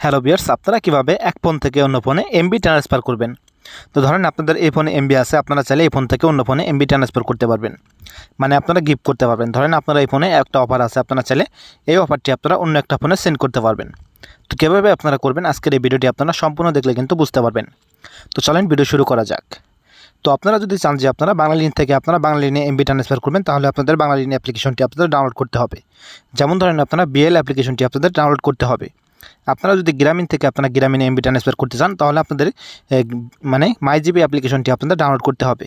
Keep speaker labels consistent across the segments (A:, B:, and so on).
A: Hello viewers, আপনারা কিভাবে এক ফোন থেকে অন্য ফোনে এমবি ট্রান্সফার করবেন। তো ধরেন আপনাদের এই ফোনে এমবি আছে, আপনারা চাইলে এই ফোন থেকে অন্য ফোনে এমবি ট্রান্সফার করতে পারবেন, মানে আপনারা গিফট করতে পারবেন। ধরেন আপনারা এই ফোনে একটা অফার আছে, আপনারা চাইলে এই অফারটি আপনারা অন্য একটা ফোনে সেন্ড করতে পারবেন। তো কীভাবে আপনারা করবেন আজকের এই ভিডিওটি আপনারা সম্পূর্ণ দেখলে কিন্তু বুঝতে পারবেন। তো চলেন ভিডিও শুরু করা যাক। তো আপনারা যদি চান যে আপনারা বাংলালিন থেকে আপনারা বাংলালিনে এমবি ট্রান্সফার করবেন, তাহলে আপনাদের বাংলালিন অ্যাপ্লিকেশনটি আপনাদের ডাউনলোড করতে হবে। যেমন ধরেন আপনারা বিএল অ্যাপ্লিকেশনটি আপনাদের ডাউনলোড করতে হবে। আপনারা যদি গ্রামীণ থেকে আপনারা গ্রামীণে এমবি ট্রান্সফার করতে চান, তাহলে আপনাদের মানে মাইজিবি অ্যাপ্লিকেশনটি আপনাদের ডাউনলোড করতে হবে।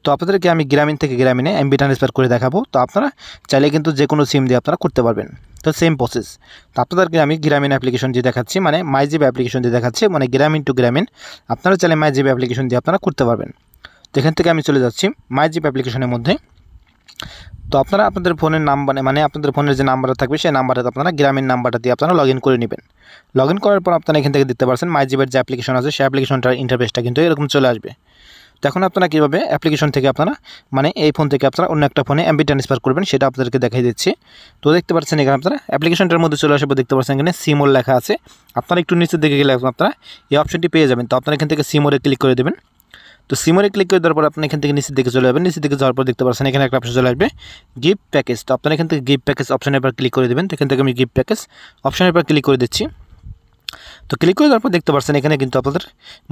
A: তো আপনাদেরকে আমি গ্রামীণ থেকে গ্রামীণে এমবি ট্রান্সফার করে দেখাবো। তো আপনারা চাইলে কিন্তু যে কোনো সিম দিয়ে আপনারা করতে পারবেন। তো সেম প্রসেস। তো আপনাদেরকে আমি গ্রামীণ অ্যাপ্লিকেশন দিয়ে দেখাচ্ছি, মানে মাইজিবি অ্যাপ্লিকেশন দিয়ে দেখাচ্ছি, মানে গ্রামীণ টু গ্রামীণ। আপনারা চাইলে মাইজিবি অ্যাপ্লিকেশন দিয়ে আপনারা করতে পারবেন। তো এখান থেকে আমি চলে যাচ্ছি মাইজিবি অ্যাপ্লিকেশনের মধ্যে। তো আপনারা আপনাদের ফোনের নাম্বার, মানে আপনাদের ফোনের যে নাম্বারটা থাকবে সেই নাম্বারটা আপনারা গ্রামীণ নাম্বারটা দিয়ে আপনারা লগ ইন করে নেবেন। লগ ইন করার পর আপনারা এখান থেকে দেখতে পাচ্ছেন মাইজিবের যে অ্যাপ্লিকেশন আছে সেই অ্যাপ্লিকেশনটার ইন্টারফেসটা কিন্তু এরকম চলে আসবে। তো এখন আপনারা কীভাবে অ্যাপ্লিকেশন থেকে আপনারা মানে এই ফোন থেকে আপনারা অন্য একটা ফোনে এমবি ট্রান্সফার করবেন সেটা আপনাদেরকে দেখাই দিচ্ছি। তো দেখতে পাচ্ছেন এখানে আপনারা অ্যাপ্লিকেশনটার মধ্যে চলে আসবে, দেখতে পাচ্ছেন এখানে সিমোর লেখা আছে। আপনারা একটু নিচের দিকে গেলে আপনারা এই অপশনটি পেয়ে যাবেন। তো আপনারা এখান থেকে সিমোরে ক্লিক করে দেবেন। তো সিমোরে ক্লিক করে দেওয়ার পর আপনি এখান থেকে নিচের দিকে চলে যাবেন। নিচের দিকে যাওয়ার পর দেখতে পাচ্ছেন এখানে একটা অপশন চলে আসবে গিফট প্যাকেজ। তো আপনারা এখান থেকে গিফট প্যাকেজ অপশনের উপর ক্লিক করে দেবেন। তো এখান থেকে আমি গিফট প্যাকেজ অপশনের উপর ক্লিক করে দিচ্ছি। তো ক্লিক করে দেওয়ার পর দেখতে পাচ্ছেন এখানে কিন্তু আপনাদের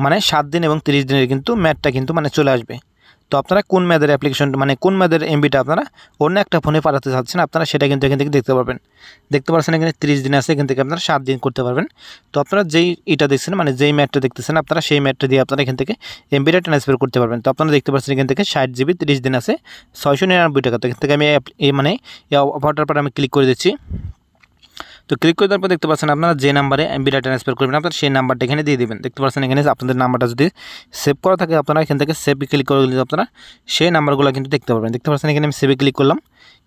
A: মানে 7 দিন এবং 30 দিনের কিন্তু ম্যাথটা কিন্তু মানে চলে আসবে। তো আপনারা কোন ম্যাথের অ্যাপ্লিকেশন মানে কোন ম্যাথের এমবিটা আপনারা অন্য একটা ফোনে পাঠাতে চাচ্ছেন, আপনারা সেটা কিন্তু এখান থেকে দেখতে পারবেন। দেখতে পাচ্ছেন এখানে 30 দিন আছে, এখান থেকে আপনারা 7 দিন করতে পারবেন। তো আপনারা যেই এটা দেখছেন, মানে যেই ম্যাথটা দেখতেছেন আপনারা সেই ম্যাথটা দিয়ে আপনারা এখান থেকে এমবিটা ট্রান্সফার করতে পারবেন। তো আপনারা দেখতে পাচ্ছেন এখান থেকে 60 জিবি 30 দিন আছে 699 টাকা। তো এখান থেকে আমি মানে এই অফারটার পর আমি ক্লিক করে দিচ্ছি। তো ক্লিক করে দেওয়ার পর দেখতে পাচ্ছেন আপনারা যে নাম্বারে এমবিটা ট্রান্সফার করবেন আপনারা সেই নাম্বারটা এখানে দিয়ে দেবেন। দেখতে পাচ্ছেন এখানে আপনাদের নাম্বারটা যদি সেভ করা থাকে আপনারা এখান থেকে সেভ ক্লিক করে দিলে আপনারা সেই নাম্বারগুলো কিন্তু দেখতে পারবেন। দেখতে পাচ্ছেন এখানে আমি সেভে ক্লিক করলাম।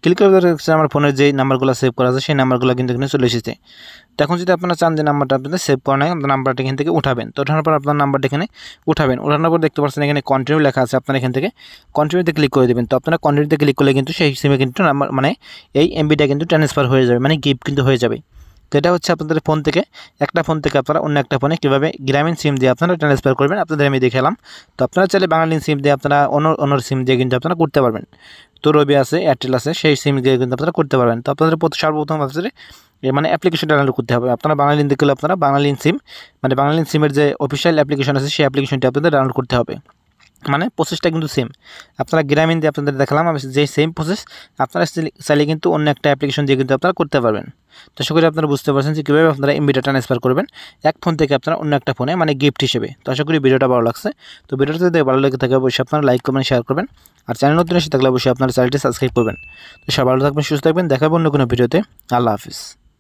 A: ক্লিক করে আমার ফোনের যে নাম্বারগুলো সেভ করা আছে সেই নাম্বারগুলো কিন্তু এখানে চলে এসেছে। তো এখন যদি আপনারা চান যে নাম্বারটা আপনাদের সেভ করা নাই, আপনার নাম্বারটা এখান থেকে উঠাবেন। তো ওঠানোর পর আপনার নাম্বারটা এখানে উঠাবেন। ওঠানোর পর দেখতে পাচ্ছেন এখানে কন্টিনিউ লেখা আছে, আপনারা এখান থেকে কন্টিনিউতে ক্লিক করে দেবেন। তো আপনারা কন্টিনিউতে ক্লিক করলে কিন্তু সেই সিমে কিন্তু নাম্বার মানে এই এমবিটা কিন্তু ট্রান্সফার হয়ে যাবে, মানে গিফট কিন্তু হয়ে যাবে। তো এটা হচ্ছে আপনাদের ফোন থেকে একটা ফোন থেকে আপনারা অন্য একটা ফোনে কীভাবে গ্রামীণ সিম দিয়ে আপনারা ট্রান্সফার করবেন আপনাদের আমি দেখালাম। তো আপনারা চাইলে বাংলালিন সিম দিয়ে আপনারা অন্য সিম দিয়ে কিন্তু আপনারা করতে পারবেন। তো রবি আছে, এয়ারটেল আছে, সেই সিম দিয়ে কিন্তু আপনারা করতে পারবেন। তো আপনাদের সর্বপ্রথম আপনাদের মানে অ্যাপ্লিকেশনটা ডাউনলোড করতে হবে। আপনারা বাংলালিন দেখলে আপনারা বাংলালিন সিম মানে বাংলালিন সিমের যে অফিসিয়াল অ্যাপ্লিকেশন আছে সেই অ্যাপ্লিকেশনটি আপনাদের ডাউনলোড করতে হবে। মানে প্রসেসটা কিন্তু সেম। আপনারা গ্রামীণ দিয়ে আপনাদের দেখালাম, আমি যে সেম প্রসেস আপনারা চাইলে কিন্তু অন্য একটা অ্যাপ্লিকেশন দিয়ে কিন্তু আপনারা করতে পারবেন। তো আশা করি আপনারা বুঝতে পারছেন যে কীভাবে আপনারা এমবিটা ট্রান্সফার করবেন এক ফোন থেকে আপনারা অন্য একটা ফোনে, মানে গিফট হিসেবে। তো আশা করি ভিডিওটা ভালো লাগছে। তো ভিডিওটা যদি ভালো লেগে থাকে অবশ্যই আপনারা লাইক করবেন, শেয়ার করবেন। আর চ্যানেল নতুন এসে থাকলে অবশ্যই আপনারা চ্যানেলটি সাবস্ক্রাইব করবেন। তো সবাই ভালো থাকবেন, সুস্থ থাকবেন, দেখাবো অন্য কোনো ভিডিওতে। আল্লাহ হাফিজ।